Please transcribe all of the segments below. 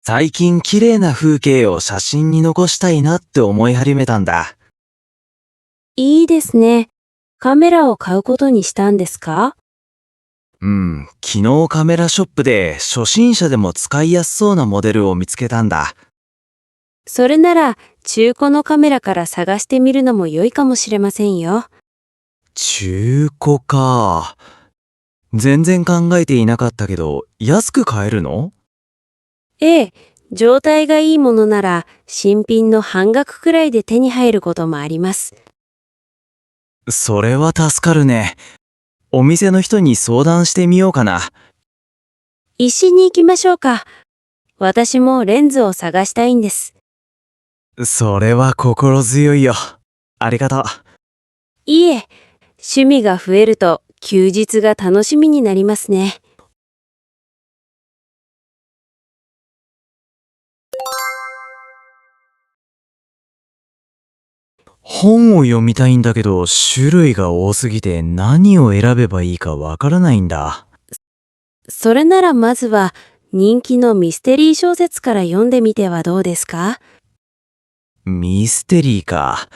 最近綺麗な風景を写真に残したいなって思い始めたんだ。いいですね。カメラを買うことにしたんですか？昨日カメラショップで初心者でも使いやすそうなモデルを見つけたんだ。それなら中古のカメラから探してみるのも良いかもしれませんよ。中古か。全然考えていなかったけど、安く買えるの？ええ、状態がいいものなら新品の半額くらいで手に入ることもあります。それは助かるね。お店の人に相談してみようかな。一緒に行きましょうか。私もレンズを探したいんです。それは心強いよ。ありがとう。いいえ、趣味が増えると休日が楽しみになりますね。本を読みたいんだけど、種類が多すぎて何を選べばいいかわからないんだ。それならまずは人気のミステリー小説から読んでみてはどうですか？ミステリーか。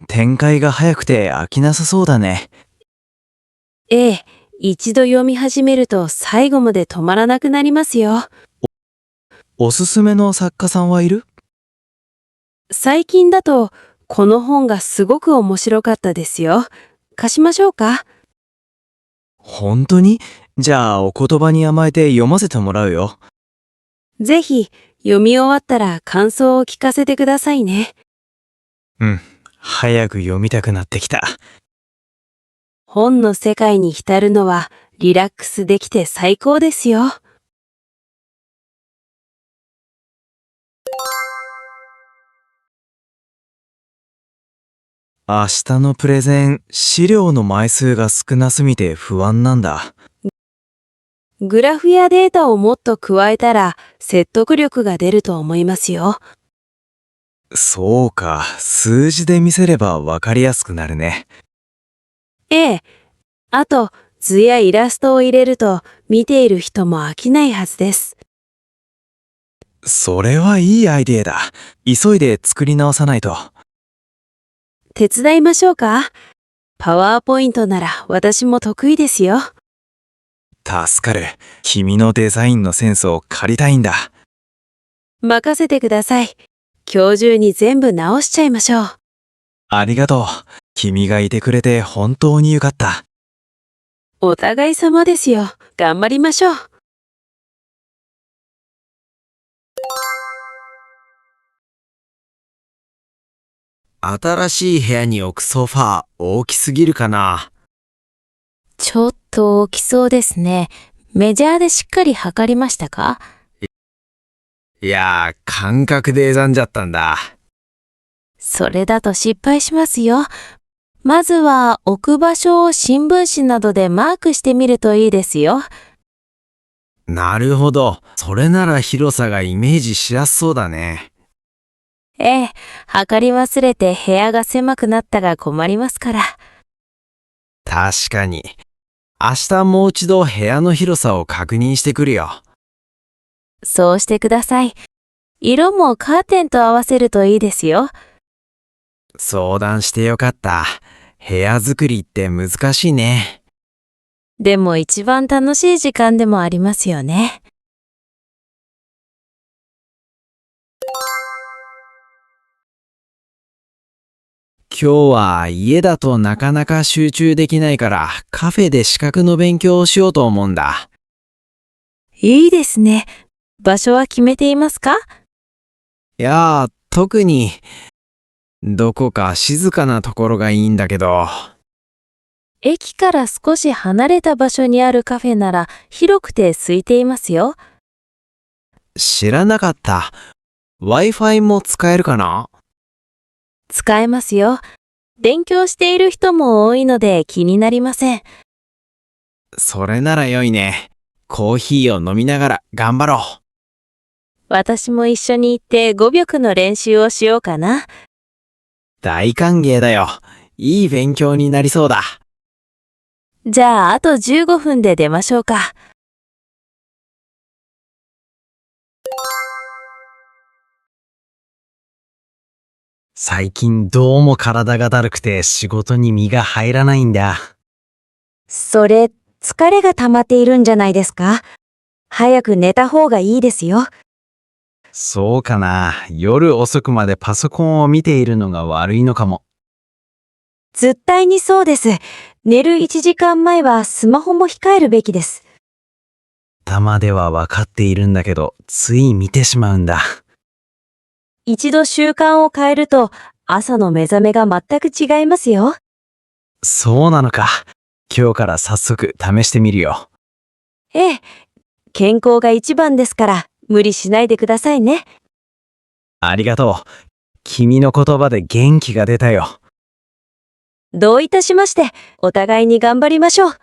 展開が早くて飽きなさそうだね。ええ、一度読み始めると最後まで止まらなくなりますよ。おすすめの作家さんはいる？最近だとこの本がすごく面白かったですよ。貸しましょうか？本当に？じゃあお言葉に甘えて読ませてもらうよ。ぜひ読み終わったら感想を聞かせてくださいね。早く読みたくなってきた。本の世界に浸るのはリラックスできて最高ですよ。明日のプレゼン、資料の枚数が少なすぎて不安なんだ。グラフやデータをもっと加えたら説得力が出ると思いますよ。そうか、数字で見せればわかりやすくなるね。ええ。あと、図やイラストを入れると見ている人も飽きないはずです。それはいいアイデアだ。急いで作り直さないと。手伝いましょうか？パワーポイントなら私も得意ですよ。助かる。君のデザインのセンスを借りたいんだ。任せてください。今日中に全部直しちゃいましょう。ありがとう。君がいてくれて本当によかった。お互い様ですよ。頑張りましょう。新しい部屋に置くソファー大きすぎるかな。ちょっと大きそうですね。メジャーでしっかり測りましたか？いやー、感覚で選んじゃったんだ。それだと失敗しますよ。まずは置く場所を新聞紙などでマークしてみるといいですよ。なるほど。それなら広さがイメージしやすそうだね。ええ、測り忘れて部屋が狭くなったが困りますから。確かに。明日もう一度部屋の広さを確認してくるよ。そうしてください。色もカーテンと合わせるといいですよ。相談してよかった。部屋作りって難しいね。でも一番楽しい時間でもありますよね。今日は家だとなかなか集中できないからカフェで資格の勉強をしようと思うんだ。いいですね。場所は決めていますか？いやー、特にどこか静かなところがいいんだけど。駅から少し離れた場所にあるカフェなら広くて空いていますよ。知らなかった。Wi-Fi も使えるかな？使えますよ。勉強している人も多いので気になりません。それなら良いね。コーヒーを飲みながら頑張ろう。私も一緒に行って語尾の練習をしようかな。大歓迎だよ。いい勉強になりそうだ。じゃああと15分で出ましょうか。最近どうも体がだるくて仕事に身が入らないんだ。それ、疲れが溜まっているんじゃないですか？早く寝た方がいいですよ。そうかな。夜遅くまでパソコンを見ているのが悪いのかも。絶対にそうです。寝る1時間前はスマホも控えるべきです。頭では分かっているんだけど、つい見てしまうんだ。一度習慣を変えると朝の目覚めが全く違いますよ。そうなのか。今日から早速試してみるよ。ええ、健康が一番ですから無理しないでくださいね。ありがとう。君の言葉で元気が出たよ。どういたしまして、お互いに頑張りましょう。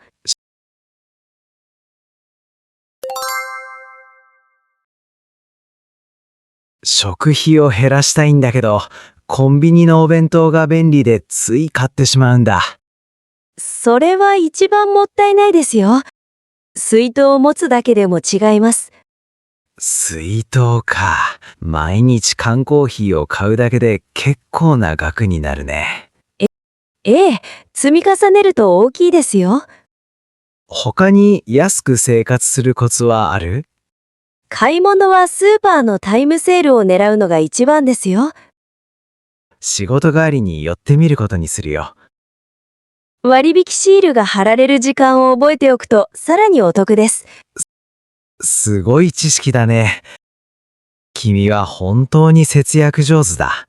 食費を減らしたいんだけど、コンビニのお弁当が便利でつい買ってしまうんだ。それは一番もったいないですよ。水筒を持つだけでも違います。水筒か。毎日缶コーヒーを買うだけで結構な額になるね。ええ、積み重ねると大きいですよ。他に安く生活するコツはある？買い物はスーパーのタイムセールを狙うのが一番ですよ。仕事帰りに寄ってみることにするよ。割引シールが貼られる時間を覚えておくとさらにお得です。すごい知識だね。君は本当に節約上手だ。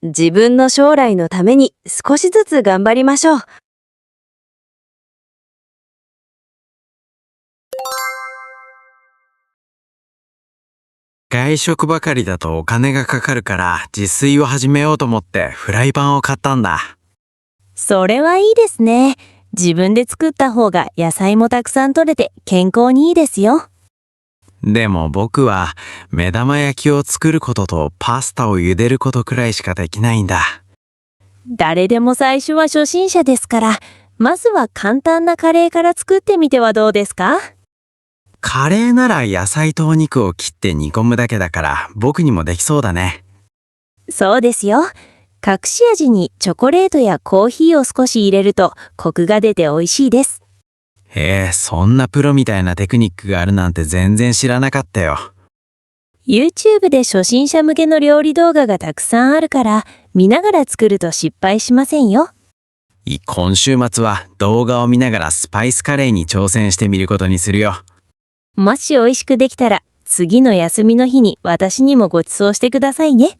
自分の将来のために少しずつ頑張りましょう。外食ばかりだとお金がかかるから自炊を始めようと思ってフライパンを買ったんだ。それはいいですね。自分で作った方が野菜もたくさん取れて健康にいいですよ。でも僕は目玉焼きを作ることとパスタを茹でることくらいしかできないんだ。誰でも最初は初心者ですから、まずは簡単なカレーから作ってみてはどうですか？カレーなら野菜とお肉を切って煮込むだけだから僕にもできそうだね。そうですよ。隠し味にチョコレートやコーヒーを少し入れるとコクが出て美味しいです。へえ、そんなプロみたいなテクニックがあるなんて全然知らなかったよ。YouTube で初心者向けの料理動画がたくさんあるから、見ながら作ると失敗しませんよ。今週末は動画を見ながらスパイスカレーに挑戦してみることにするよ。もし美味しくできたら、次の休みの日に私にもご馳走してくださいね。